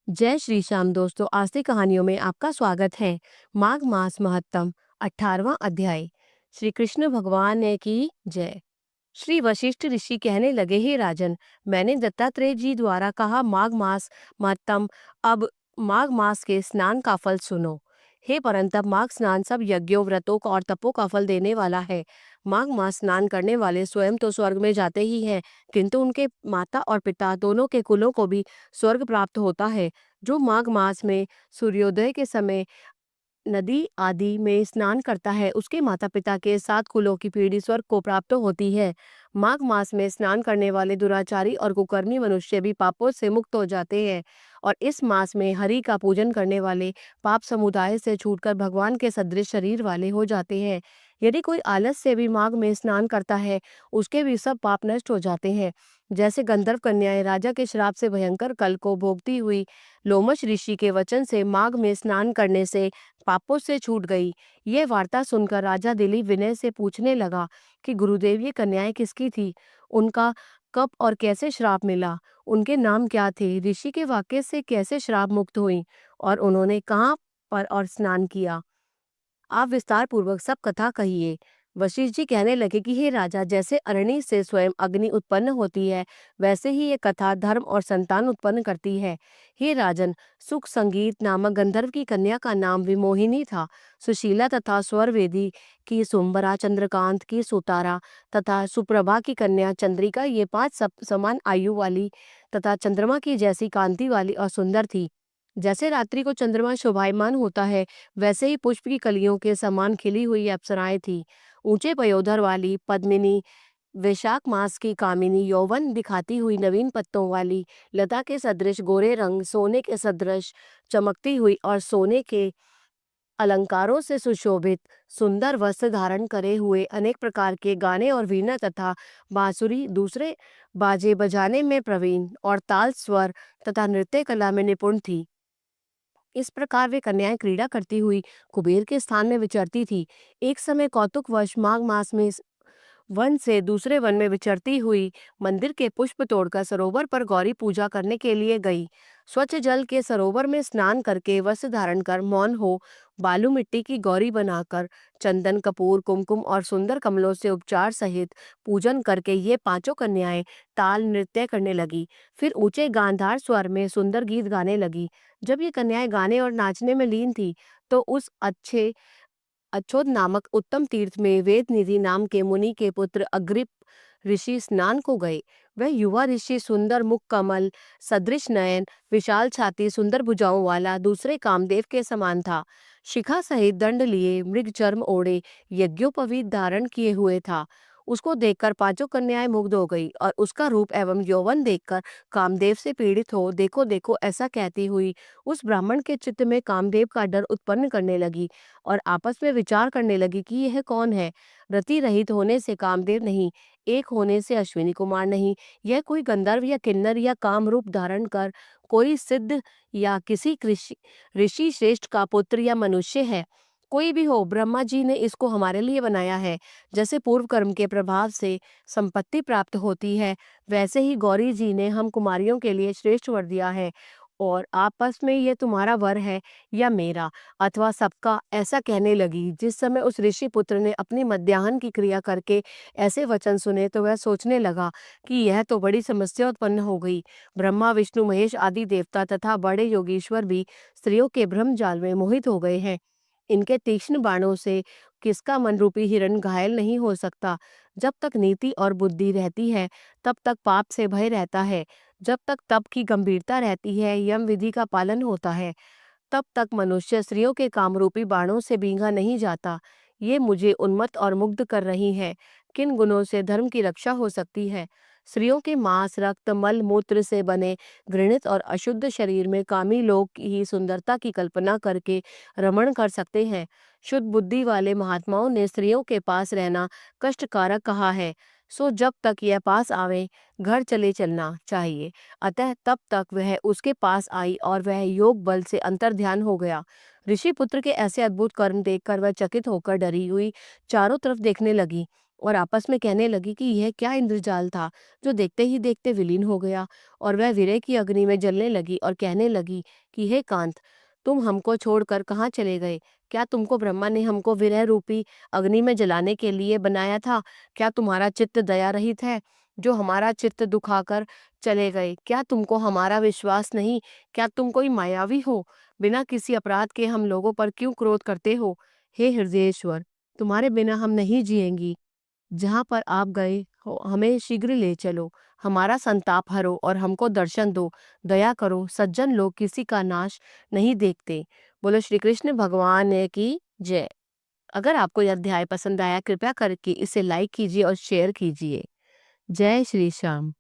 जय श्री श्याम दोस्तों, आस्तिक कहानियों में आपका स्वागत है। माघ मास महत्तम 18वां अध्याय। श्री कृष्ण भगवान ने की जय। श्री वशिष्ठ ऋषि कहने लगे, हे राजन, मैंने दत्तात्रेय जी द्वारा कहा माघ मास महत्तम। अब माघ मास के स्नान का फल सुनो। हे परंतप, माघ स्नान सब यज्ञों, व्रतों का और तपों का फल देने वाला है। माघ मास स्नान करने वाले स्वयं तो स्वर्ग में जाते ही हैं, किंतु उनके माता और पिता दोनों के कुलों को भी स्वर्ग प्राप्त होता है। जो माघ मास में सूर्योदय के समय नदी आदि में स्नान करता है, उसके माता पिता के 7 कुलों की पीढ़ी स्वर्ग को प्राप्त होती है। माघ मास में स्नान करने वाले दुराचारी और कुकर्मी मनुष्य भी पापों से मुक्त हो जाते हैं, और इस मास में हरि का पूजन करने वाले पाप समुदाय से छूटकर भगवान के सदृश शरीर वाले हो जाते हैं। यदि कोई आलस से भी माघ में स्नान करता है, उसके भी सब पाप नष्ट हो जाते हैं। जैसे गंधर्व कन्याएं राजा के श्राप से भयंकर कल को भोगती हुई लोमश ऋषि के वचन से माघ में स्नान करने से पापों से छूट गई। ये वार्ता सुनकर राजा दिलीप विनय से पूछने लगा कि गुरुदेव, ये कन्याएं किसकी थी? उनका कब और कैसे श्राप मिला? उनके नाम क्या थे? ऋषि के वाक्य से कैसे श्राप मुक्त हुई? और उन्होंने कहाँ पर और स्नान किया? आप विस्तार पूर्वक सब कथा कहिए। वशिष्ठ जी कहने लगे कि हे राजा, जैसे अरणि से स्वयं अग्नि उत्पन्न होती है, वैसे ही ये कथा धर्म और संतान उत्पन्न करती है। हे राजन, सुख संगीत नामक गंधर्व की कन्या का नाम विमोहिनी था। सुशीला तथा स्वरवेदी की सुंबरा, चंद्रकांत की सुतारा तथा सुप्रभा की कन्या चंद्रिका, ये 5 सब समान आयु वाली तथा चंद्रमा की जैसी कांति वाली और सुंदर थी। जैसे रात्रि को चंद्रमा शोभायमान होता है, वैसे ही पुष्प की कलियों के समान खिली हुई अप्सराएं थी। ऊंचे पयोधर वाली पद्मिनी, वैशाख मास की कामिनी, यौवन दिखाती हुई नवीन पत्तों वाली लता के सदृश गोरे रंग, सोने के सदृश चमकती हुई और सोने के अलंकारों से सुशोभित, सुंदर वस्त्र धारण करे हुए, अनेक प्रकार के गाने और वीणा तथा बांसुरी दूसरे बाजे बजाने में प्रवीण और ताल स्वर तथा नृत्य कला में निपुण थी। इस प्रकार वे कन्याएं क्रीड़ा करती हुई कुबेर के स्थान में विचरती थी। एक समय कौतुकवश माघ मास में वन से दूसरे वन में विचरती हुई मंदिर के पुष्प तोड़कर सरोवर पर गौरी पूजा करने के लिए गई। स्वच्छ जल के सरोवर में स्नान करके वस्त्र धारण कर मौन हो बालू मिट्टी की गौरी बनाकर चंदन, कपूर, कुमकुम और सुंदर कमलों से उपचार सहित पूजन करके ये 5 कन्याएं ताल नृत्य करने लगी। फिर ऊंचे गांधार स्वर में सुंदर गीत गाने लगी। जब ये कन्याएं गाने और नाचने में लीन थी, तो उस अच्छे अच्छोद नामक उत्तम तीर्थ में वेद निधि नाम के मुनि के पुत्र अग्रिप ऋषि स्नान को गए। वह युवा ऋषि सुंदर मुख, कमल सदृश नयन, विशाल छाती, सुंदर भुजाओं वाला दूसरे कामदेव के समान था। शिखा सहित दंड लिए, मृग चर्म ओढ़े, यज्ञोपवीत धारण किए हुए था। उसको देखकर 5 कन्याएं मुग्ध हो गई और उसका रूप एवं यौवन देखकर कामदेव से पीड़ित हो देखो देखो ऐसा कहती हुई उस ब्राह्मण के चित्त में कामदेव का डर उत्पन्न करने लगी और आपस में विचार करने लगी कि यह कौन है। रति रहित होने से कामदेव नहीं, एक होने से अश्विनी कुमार नहीं, यह कोई गंधर्व या किन्नर या काम रूप धारण कर कोई सिद्ध या किसी कृषि ऋषि श्रेष्ठ का पुत्र या मनुष्य है। कोई भी हो, ब्रह्मा जी ने इसको हमारे लिए बनाया है। जैसे पूर्व कर्म के प्रभाव से संपत्ति प्राप्त होती है, वैसे ही गौरी जी ने हम कुमारियों के लिए श्रेष्ठ वर दिया है। और आपस में ये तुम्हारा वर है या मेरा अथवा सबका, ऐसा कहने लगी। जिस समय उस ऋषि पुत्र ने अपनी मध्याह्न की क्रिया करके ऐसे वचन सुने, तो वह सोचने लगा कि यह तो बड़ी समस्या उत्पन्न हो गई। ब्रह्मा, विष्णु, महेश आदि देवता तथा बड़े योगीश्वर भी स्त्रियों के भ्रम जाल में मोहित हो गए हैं। इनके तीक्ष्ण बाणों से किसका मन रूपी हिरण घायल नहीं हो सकता। जब तक नीति और बुद्धि रहती है, तब तक पाप से भय रहता है। जब तक तप की गंभीरता रहती है, यम विधि का पालन होता है, तब तक मनुष्य स्त्रियों के कामरूपी बाणों से भींगा नहीं जाता। ये मुझे उन्मत्त और मुग्ध कर रही है। किन गुणों से धर्म की रक्षा हो सकती है? स्त्रियों के मांस, रक्त, मल मूत्र से बने घृणित और अशुद्ध शरीर में कामी लोग ही सुंदरता की कल्पना करके रमण कर सकते हैं। शुद्ध बुद्धि वाले महात्माओं ने स्त्रियों के पास रहना कष्टकारक कहा है। सो जब तक यह पास आवे, घर चले चलना चाहिए। अतः तब तक वह उसके पास आई और वह योग बल से अंतर्ध्यान हो गया। ऋषि पुत्र के ऐसे अद्भुत कर्म देखकर वह चकित होकर डरी हुई चारों तरफ देखने लगी। और आपस में कहने लगी कि यह क्या इंद्रजाल था जो देखते ही देखते विलीन हो गया। और वह विरह की अग्नि में जलने लगी और कहने लगी कि हे कांत, तुम हमको छोड़कर कहाँ चले गए? क्या तुमको ब्रह्मा ने हमको विरह रूपी अग्नि में जलाने के लिए बनाया था? क्या तुम्हारा चित्त दया रहित है जो हमारा चित्त दुखाकर चले गए? क्या तुमको हमारा विश्वास नहीं? क्या तुम कोई मायावी हो? बिना किसी अपराध के हम लोगों पर क्यों क्रोध करते हो? हे हृदयेश्वर, तुम्हारे बिना हम नहीं जिएंगी। जहाँ पर आप गए हो हमें शीघ्र ले चलो, हमारा संताप हरो और हमको दर्शन दो। दया करो, सज्जन लोग किसी का नाश नहीं देखते। बोलो श्री कृष्ण भगवान की जय। अगर आपको यह अध्याय पसंद आया, कृपया करके इसे लाइक कीजिए और शेयर कीजिए। जय श्री श्याम।